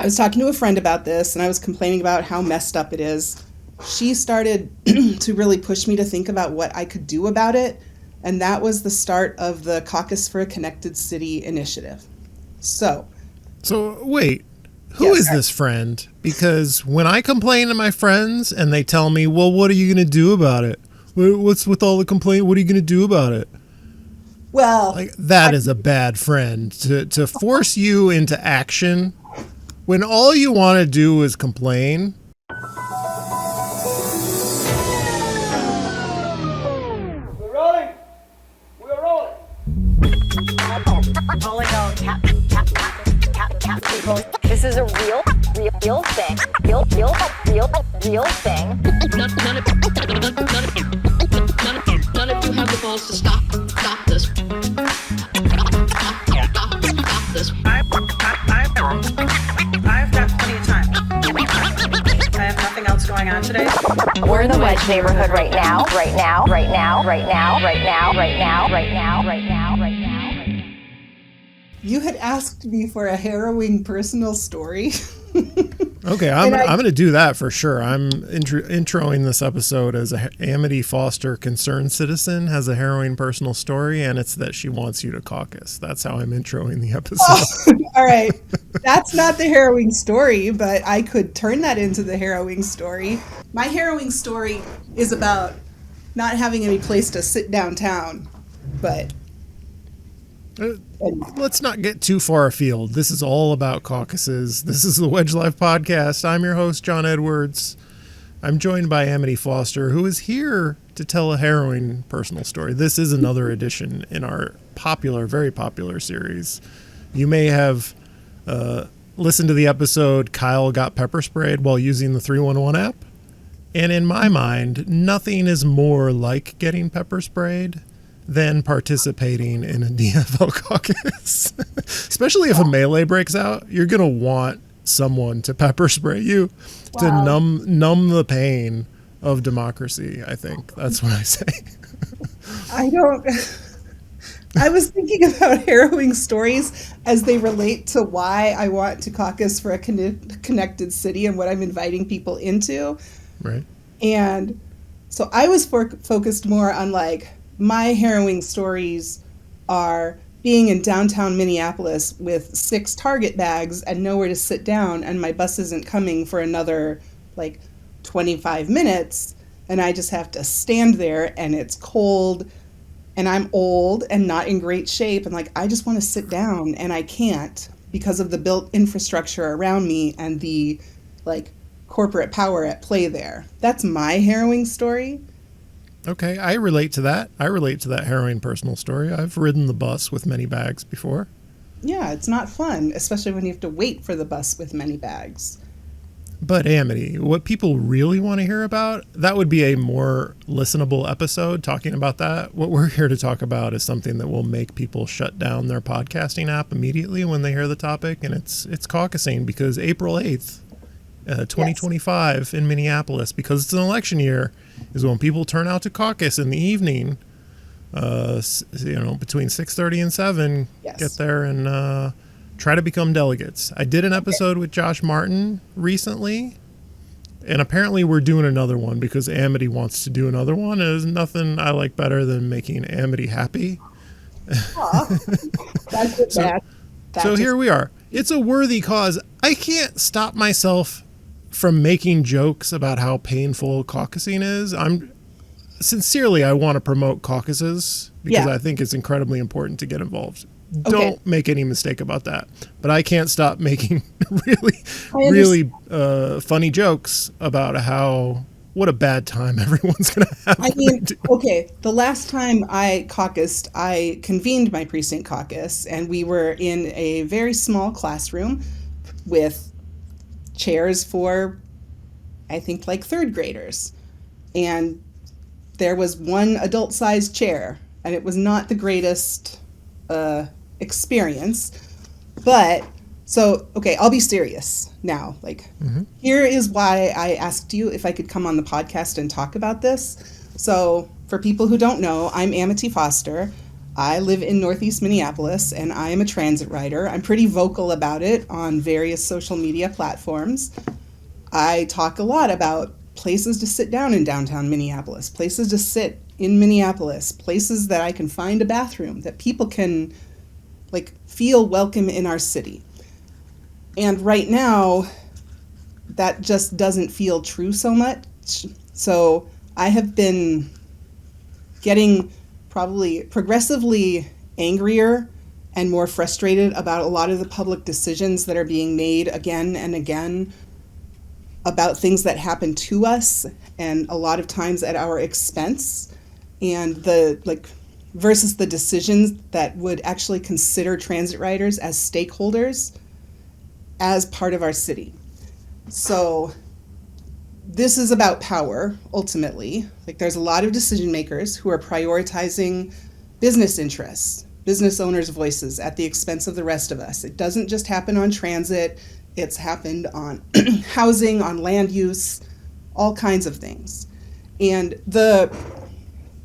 I was talking to a friend about this, and I was complaining about how messed up it is. She started to really push me to think about what I could do about it, and that was the start of the Caucus for a Connected City initiative. So wait, who is this friend? Because when I complain to my friends and they tell me, well, what are you going to do about it? What's with all the complaint? What are you going to do about it? Well, that is a bad friend to force you into action when all you want to do is complain. We're rolling. This is a real thing. Real thing. None of you have the balls to stop this. Stop this. I've got plenty of time. I have nothing else going on today. We're in the Wedge neighborhood right now. you had asked me for a harrowing personal story. Okay, I'm going to do that for sure. I'm introing this episode as a Amity Foster concerned citizen has a harrowing personal story, and it's that she wants you to caucus. That's how I'm introing the episode. All right. That's not the harrowing story, but I could turn that into the harrowing story. My harrowing story is about not having any place to sit downtown, but... Let's not get too far afield. This is all about caucuses. This is the Wedge Life podcast. I'm your host, John Edwards. I'm joined by Amity Foster, who is here to tell a harrowing personal story. This is another edition in our very popular series. You may have listened to the episode Kyle got pepper sprayed while using the 311 app. And in my mind, nothing is more like getting pepper sprayed than participating in a DFL caucus. Especially if a melee breaks out, you're going to want someone to pepper spray you to numb the pain of democracy, I think. That's what I say. I was thinking about harrowing stories as they relate to why I want to caucus for a connected city and what I'm inviting people into. Right. And so I was focused more on my harrowing stories are being in downtown Minneapolis with 6 Target bags and nowhere to sit down, and my bus isn't coming for another 25 minutes, and I just have to stand there, and it's cold, and I'm old and not in great shape, and I just want to sit down, and I can't because of the built infrastructure around me and the corporate power at play there. That's my harrowing story. Okay, I relate to that. I relate to that harrowing personal story. I've ridden the bus with many bags before. Yeah, it's not fun, especially when you have to wait for the bus with many bags. But Amity, what people really want to hear about, that would be a more listenable episode talking about that. What we're here to talk about is something that will make people shut down their podcasting app immediately when they hear the topic, and it's caucusing, because April 8th, 2025 in Minneapolis, because it's an election year, is when people turn out to caucus in the evening, between 6:30 and 7, get there and try to become delegates. I did an episode with Josh Martin recently, and apparently we're doing another one because Amity wants to do another one. And there's nothing I like better than making Amity happy. That's so here we are. It's a worthy cause. I can't stop myself from making jokes about how painful caucusing is. I want to promote caucuses because I think it's incredibly important to get involved. Okay. Don't make any mistake about that. But I can't stop making really funny jokes about what a bad time everyone's going to have. The last time I caucused, I convened my precinct caucus, and we were in a very small classroom with chairs for, I think, 3rd graders. And there was one adult-sized chair, and it was not the greatest experience. But, I'll be serious now. Here is why I asked you if I could come on the podcast and talk about this. So, for people who don't know, I'm Amity Foster. I live in Northeast Minneapolis, and I am a transit rider. I'm pretty vocal about it on various social media platforms. I talk a lot about places to sit down in downtown Minneapolis, places to sit in Minneapolis, places that I can find a bathroom, that people can feel welcome in our city. And right now, that just doesn't feel true so much. So I have been getting probably progressively angrier and more frustrated about a lot of the public decisions that are being made again and again about things that happen to us, and a lot of times at our expense, and versus the decisions that would actually consider transit riders as stakeholders as part of our city. So this is about power, ultimately. There's a lot of decision makers who are prioritizing business interests, business owners' voices at the expense of the rest of us. It doesn't just happen on transit. It's happened on housing, on land use, all kinds of things. And the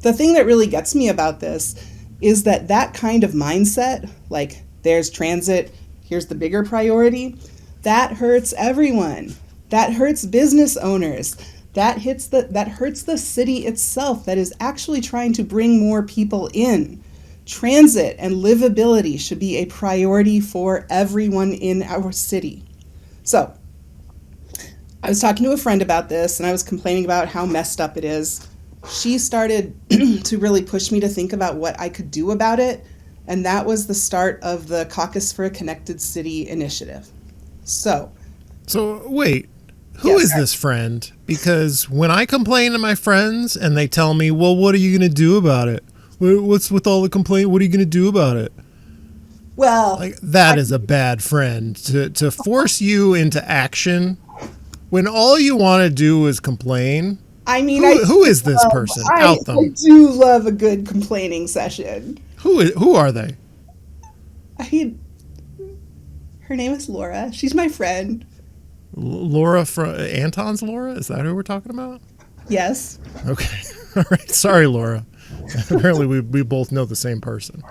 thing that really gets me about this is that kind of mindset, there's transit, here's the bigger priority, that hurts everyone. That hurts business owners. That hurts the city itself that is actually trying to bring more people in. Transit and livability should be a priority for everyone in our city. So, I was talking to a friend about this, and I was complaining about how messed up it is. She started to really push me to think about what I could do about it, and that was the start of the Caucus for a Connected City initiative. So wait, who is this friend? Because when I complain to my friends and they tell me, well, what are you going to do about it? What's with all the complaint? What are you going to do about it? Well, that is a bad friend to force you into action when all you want to do is complain. I mean, who is this person? Out them. I do love a good complaining session. Who are they? Her name is Laura. She's my friend. Laura from Anton's Laura? Is that who we're talking about? Yes. Okay. All right. Sorry, Laura. Apparently we both know the same person.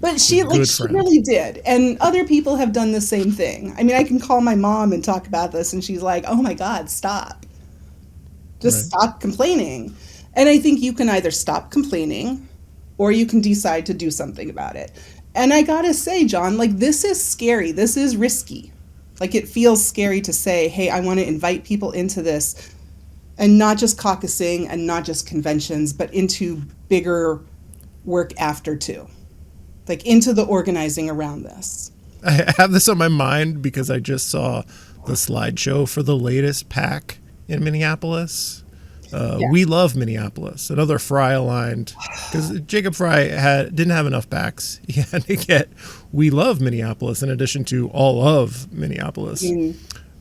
But she really did. And other people have done the same thing. I mean, I can call my mom and talk about this, and she's like, oh my God, stop. Just stop complaining. And I think you can either stop complaining or you can decide to do something about it. And I gotta say, John, this is scary. This is risky. It feels scary to say, hey, I want to invite people into this, and not just caucusing and not just conventions, but into bigger work after too. Into the organizing around this. I have this on my mind because I just saw the slideshow for the latest PAC in Minneapolis. We love Minneapolis. Another Fry-aligned, because Jacob Fry didn't have enough backs. He had to get We Love Minneapolis in addition to All of Minneapolis.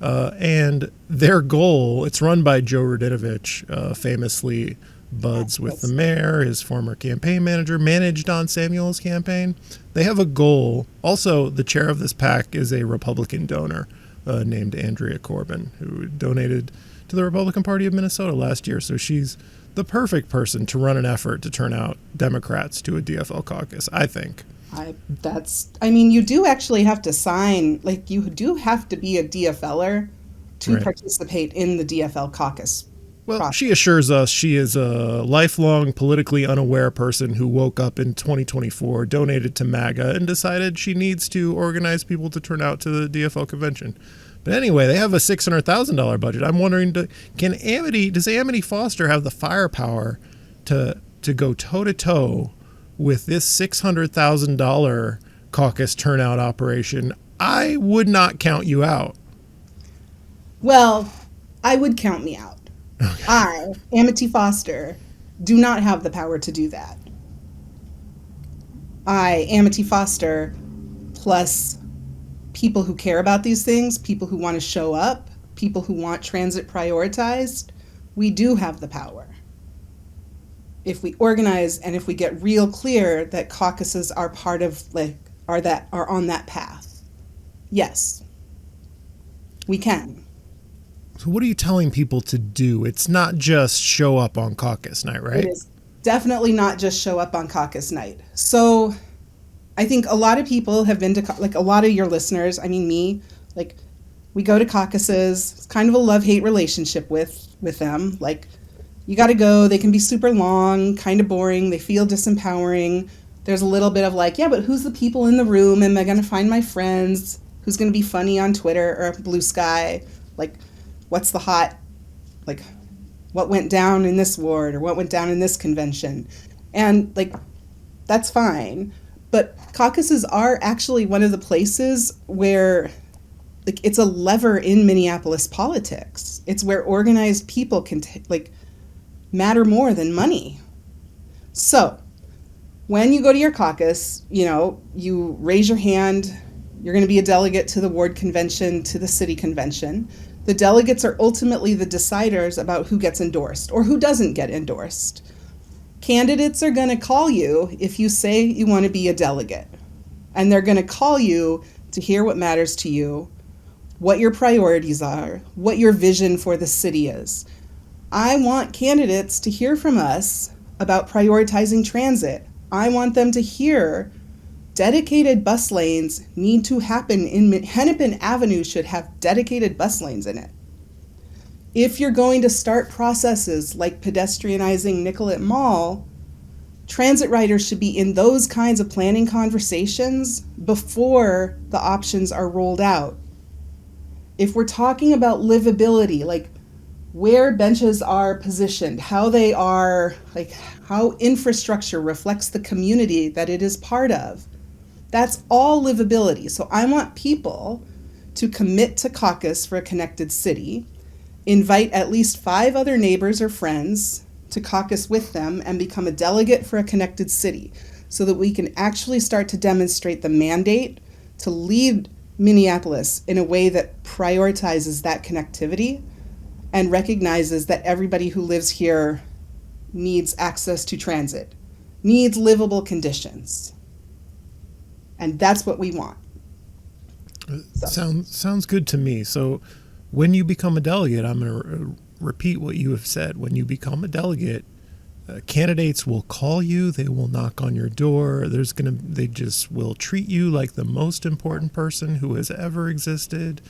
And their goal, it's run by Joe Radinovich, famously buds with the mayor, his former campaign manager, managed Don Samuel's campaign. They have a goal. Also, the chair of this PAC is a Republican donor named Andrea Corbin, who donated to the Republican Party of Minnesota last year. So she's the perfect person to run an effort to turn out Democrats to a DFL caucus, I think. You do actually have to sign, you do have to be a DFLer to participate in the DFL caucus. Well, she assures us she is a lifelong politically unaware person who woke up in 2024, donated to MAGA, and decided she needs to organize people to turn out to the DFL convention. But anyway, they have a $600,000 budget. I'm wondering, does Amity Foster have the firepower to go toe-to-toe with this $600,000 caucus turnout operation? I would not count you out. Well, I would count me out. Okay. I, Amity Foster, do not have the power to do that. I, Amity Foster, plus people who care about these things, people who want to show up, people who want transit prioritized, we do have the power. If we organize and if we get real clear that caucuses are part of, are on that path, yes, we can. So what are you telling people to do? It's not just show up on caucus night, right? It is definitely not just show up on caucus night. So I think a lot of people have been to, like a lot of your listeners, I mean me, like we go to caucuses. It's kind of a love-hate relationship with them. Like you got to go. They can be super long, kind of boring. They feel disempowering. There's a little bit of like, yeah, but who's the people in the room? Am I going to find my friends? Who's going to be funny on Twitter or Blue Sky? Like, what's the hot, like, what went down in this ward or what went down in this convention? And like, that's fine. But caucuses are actually one of the places where like it's a lever in Minneapolis politics. It's where organized people can like matter more than money. So when you go to your caucus, you know, you raise your hand. You're going to be a delegate to the ward convention, to the city convention. The delegates are ultimately the deciders about who gets endorsed or who doesn't get endorsed. Candidates are going to call you if you say you want to be a delegate. And they're going to call you to hear what matters to you, what your priorities are, what your vision for the city is. I want candidates to hear from us about prioritizing transit. I want them to hear dedicated bus lanes need to happen in Hennepin Avenue should have dedicated bus lanes in it. If you're going to start processes like pedestrianizing Nicollet Mall, transit riders should be in those kinds of planning conversations before the options are rolled out. If we're talking about livability, like where benches are positioned, how they are, like how infrastructure reflects the community that it is part of, that's all livability. So I want people to commit to caucus for a connected city, invite at least 5 other neighbors or friends to caucus with them, and become a delegate for a connected city so that we can actually start to demonstrate the mandate to lead Minneapolis in a way that prioritizes that connectivity and recognizes that everybody who lives here needs access to transit, needs livable conditions. And that's what we want. Sounds good to me. So when you become a delegate, I'm going to repeat what you have said. When you become a delegate, candidates will call you. They will knock on your door. They just will treat you like the most important person who has ever existed.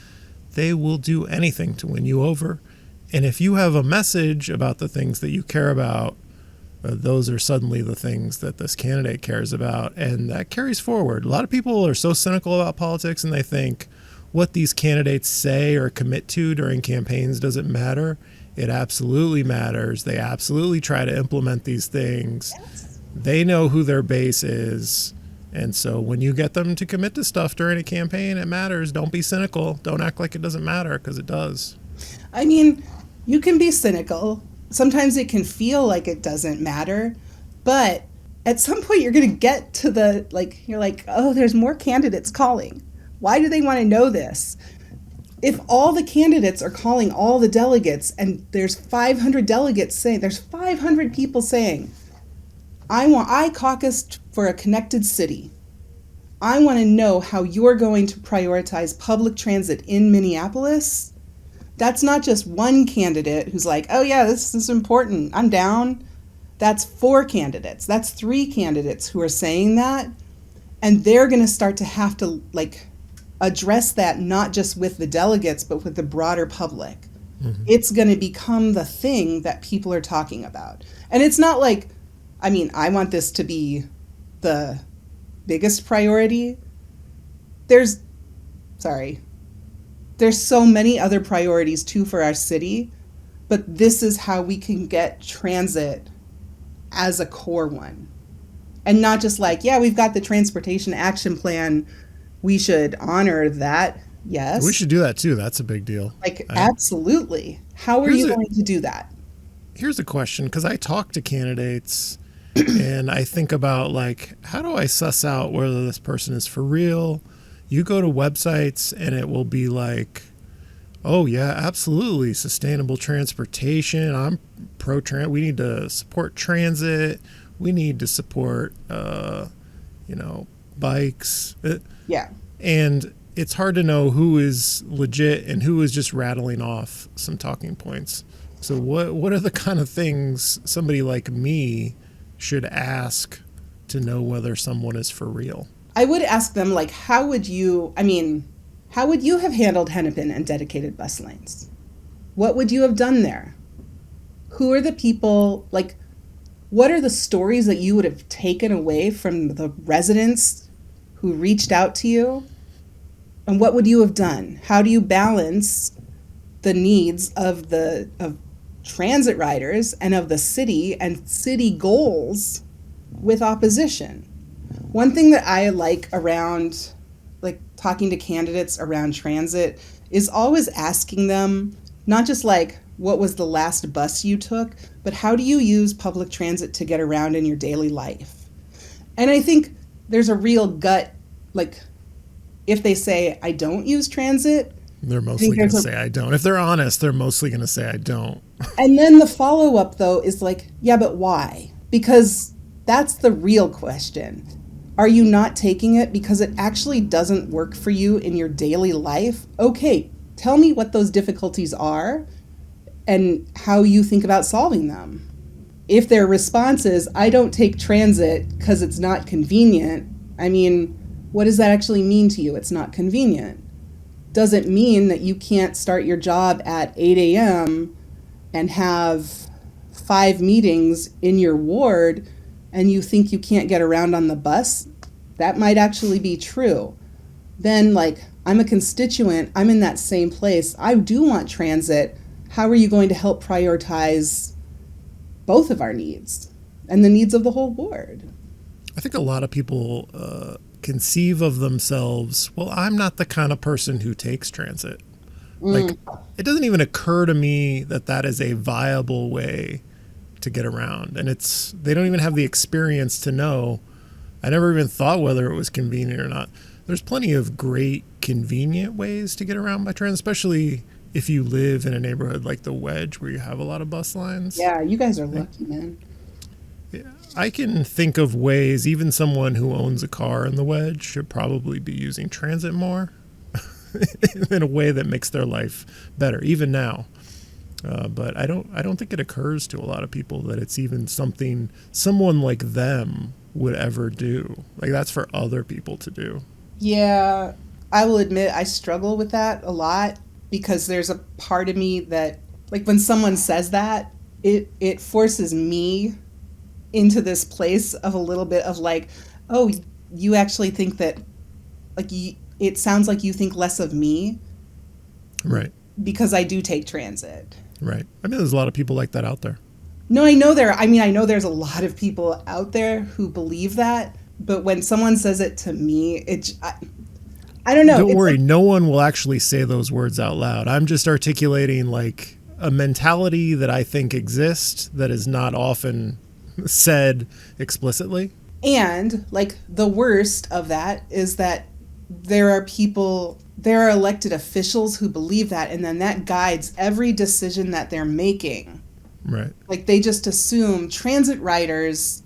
They will do anything to win you over. And if you have a message about the things that you care about, those are suddenly the things that this candidate cares about, and that carries forward. A lot of people are so cynical about politics, and they think what these candidates say or commit to during campaigns doesn't matter. It absolutely matters. They absolutely try to implement these things. They know who their base is, and so when you get them to commit to stuff during a campaign, it matters. Don't be cynical. Don't act like it doesn't matter, because it does. I mean, you can be cynical. Sometimes it can feel like it doesn't matter, but at some point you're going to get to the, like, you're like, oh, there's more candidates calling. Why do they want to know this? If all the candidates are calling all the delegates and there's 500 delegates saying, there's 500 people saying, I caucused for a connected city. I want to know how you're going to prioritize public transit in Minneapolis. That's not just one candidate who's like, oh yeah, this is important, I'm down. That's 4 candidates. That's 3 candidates who are saying that. And they're going to start to have to like address that not just with the delegates, but with the broader public. Mm-hmm. It's going to become the thing that people are talking about. And it's not like, I mean, I want this to be the biggest priority. There's so many other priorities too for our city, but this is how we can get transit as a core one. And not just like, yeah, we've got the transportation action plan. We should honor that. Yes. We should do that too. That's a big deal. Like, absolutely. How are you going to do that? Here's a question, because I talk to candidates and I think about like, how do I suss out whether this person is for real? You go to websites and it will be like, oh yeah, absolutely, sustainable transportation. I'm pro-trans. We need to support transit. We need to support, bikes. Yeah. And it's hard to know who is legit and who is just rattling off some talking points. So what are the kind of things somebody like me should ask to know whether someone is for real? I would ask them, like, how would you have handled Hennepin and dedicated bus lanes? What would you have done there? Who are the people, like, what are the stories that you would have taken away from the residents who reached out to you? And what would you have done? How do you balance the needs of transit riders and of the city and city goals with opposition? One thing that I like around, like, talking to candidates around transit is always asking them, not just like, what was the last bus you took, but how do you use public transit to get around in your daily life? And I think there's a real gut, like, if they say, I don't use transit, They're mostly going to say I don't. If they're honest, they're mostly going to say I don't. And then the follow-up, though, is like, yeah, but why? Because that's the real question. Are you not taking it because it actually doesn't work for you in your daily life? Okay, tell me what those difficulties are and how you think about solving them. If their response is, I don't take transit because it's not convenient, I mean, what does that actually mean to you? It's not convenient. Does it mean that you can't start your job at 8 a.m. and have 5 meetings in your ward and you think you can't get around on the bus? That might actually be true. Then, like, I'm a constituent, I'm in that same place, I do want transit. How are you going to help prioritize both of our needs and the needs of the whole ward? I think a lot of people conceive of themselves, well, I'm not the kind of person who takes transit. Like, it doesn't even occur to me that that is a viable way to get around. And they don't even have the experience to know. I never even thought whether it was convenient or not. There's plenty of great convenient ways to get around by transit, especially if you live in a neighborhood like the Wedge where you have a lot of bus lines. Yeah, you guys are lucky, man. I can think of ways, even someone who owns a car in the Wedge should probably be using transit more in a way that makes their life better, even now. But I don't think it occurs to a lot of people that it's even something someone like them would ever do. Like, that's for other people to do. Yeah, I will admit I struggle with that a lot because there's a part of me that, like, when someone says that, it forces me into this place of a little bit of like, oh, you actually think that, like, it sounds like you think less of me. Right. Because I do take transit. Right. I mean, there's a lot of people like that out there. No, I know there's a lot of people out there who believe that, but when someone says it to me, I don't know. Don't worry, no one will actually say those words out loud. I'm just articulating, like, a mentality that I think exists that is not often said explicitly. And, like, the worst of that is that there are elected officials who believe that, and then that guides every decision that they're making. Right. Like, they just assume transit riders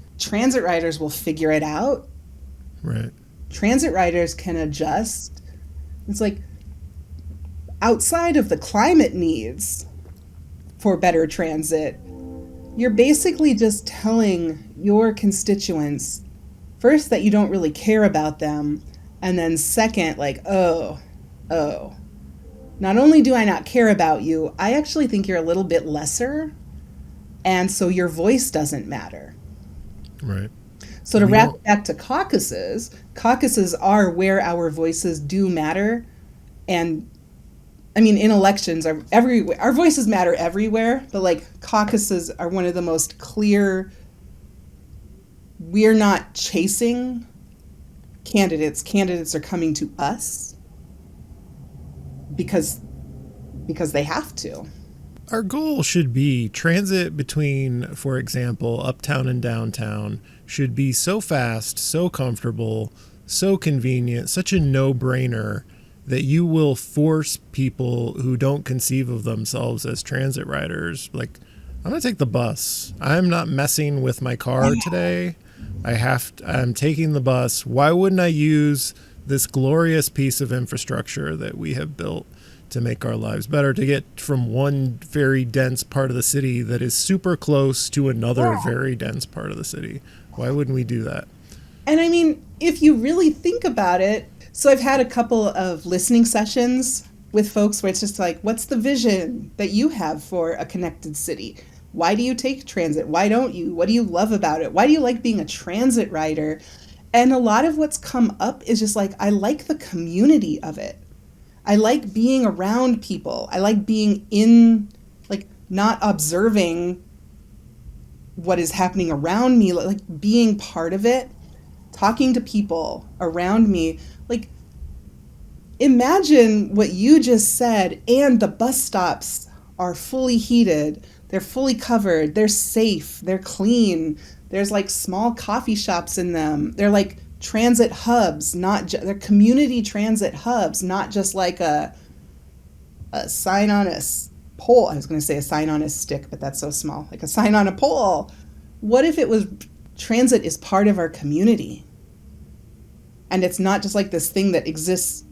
will figure it out. Right. Transit riders can adjust. It's like, outside of the climate needs for better transit, you're basically just telling your constituents, first, that you don't really care about them, and then second, like, oh, not only do I not care about you, I actually think you're a little bit lesser, and so your voice doesn't matter. Right. So to wrap it back to caucuses are where our voices do matter. And I mean, in elections, our voices matter everywhere, but, like, caucuses are one of the most clear. We're not chasing candidates. Candidates are coming to us because they have to. Our goal should be transit between, for example, uptown and downtown should be so fast, so comfortable, so convenient, such a no-brainer that you will force people who don't conceive of themselves as transit riders, like, I'm going to take the bus. I'm not messing with my car today. I'm taking the bus. Why wouldn't I use this glorious piece of infrastructure that we have built to make our lives better, to get from one very dense part of the city that is super close to another very dense part of the city. Why wouldn't we do that? And I mean, if you really think about it, so I've had a couple of listening sessions with folks where it's just like, what's the vision that you have for a connected city? Why do you take transit? Why don't you? What do you love about it? Why do you like being a transit rider? And a lot of what's come up is just like, I like the community of it. I like being around people. I like being in, like, not observing what is happening around me, like being part of it, talking to people around me. Like, imagine what you just said, and the bus stops are fully heated, they're fully covered, they're safe, they're clean, there's like small coffee shops in them, they're like transit hubs, they're community transit hubs, not just like a sign on a pole. I was going to say a sign on a stick, but that's so small, like a sign on a pole. What if it was transit is part of our community? And it's not just like this thing that exists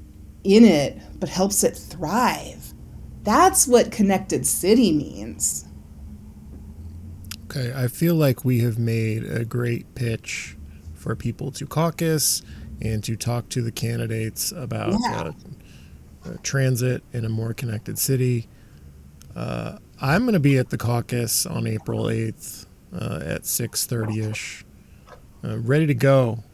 in it, but helps it thrive. That's what connected city means. Okay, I feel like we have made a great pitch for people to caucus and to talk to the candidates about transit in a more connected city. I'm going to be at the caucus on April 8th at 6:30ish, ready to go,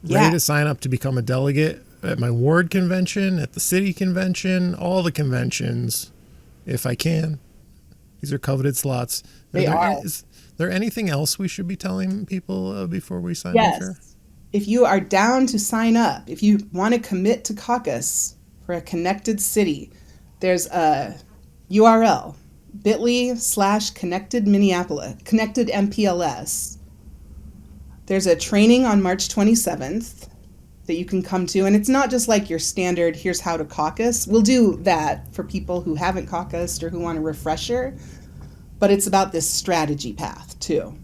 ready to sign up to become a delegate at my ward convention, at the city convention, all the conventions, if I can. These are coveted slots. Is there anything else we should be telling people before we sign up here? If you are down to sign up, if you want to commit to caucus for a connected city, there's a URL, bit.ly/connected Minneapolis, connected MPLS. There's a training on March 27th that you can come to. And it's not just like your standard, here's how to caucus. We'll do that for people who haven't caucused or who want a refresher. But it's about this strategy path, too.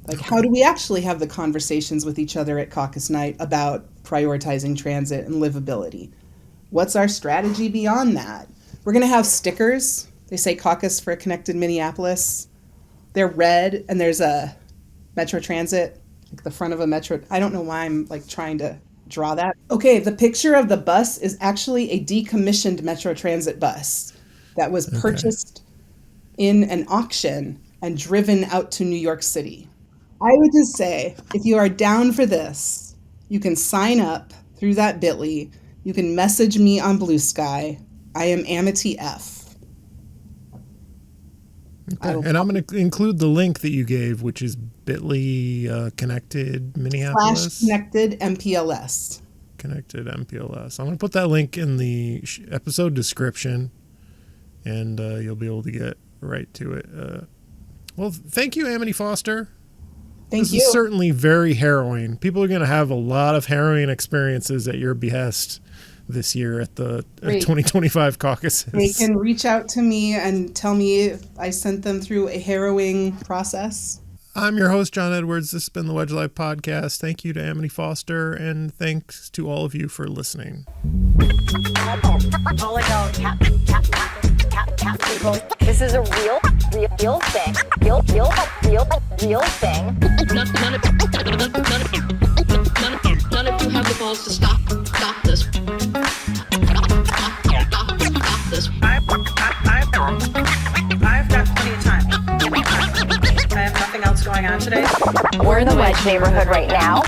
Like, how do we actually have the conversations with each other at caucus night about prioritizing transit and livability? What's our strategy beyond that? We're going to have stickers. They say caucus for a connected Minneapolis. They're red, and there's a Metro Transit, like the front of a Metro. I don't know why I'm like trying to draw that. Okay, the picture of the bus is actually a decommissioned Metro Transit bus that was purchased in an auction and driven out to New York City. I would just say, if you are down for this, you can sign up through that bit.ly. You can message me on Blue Sky. I am Amity F. Okay. And I'm going to include the link that you gave, which is bit.ly connected Minneapolis. /connected MPLS. Connected MPLS. I'm going to put that link in the episode description, and you'll be able to get right to it. Well, thank you, Amity Foster. This is certainly very harrowing. People are going to have a lot of harrowing experiences at your behest this year at the 2025 caucuses. They can reach out to me and tell me if I sent them through a harrowing process. I'm your host, John Edwards. This has been the Wedge Life Podcast. Thank you to Amity Foster, and thanks to all of you for listening. This is a real thing. Real thing. None of you have the balls to stop this. Stop this. I've got plenty of time. I have nothing else going on today. We're in the Wedge neighborhood right now.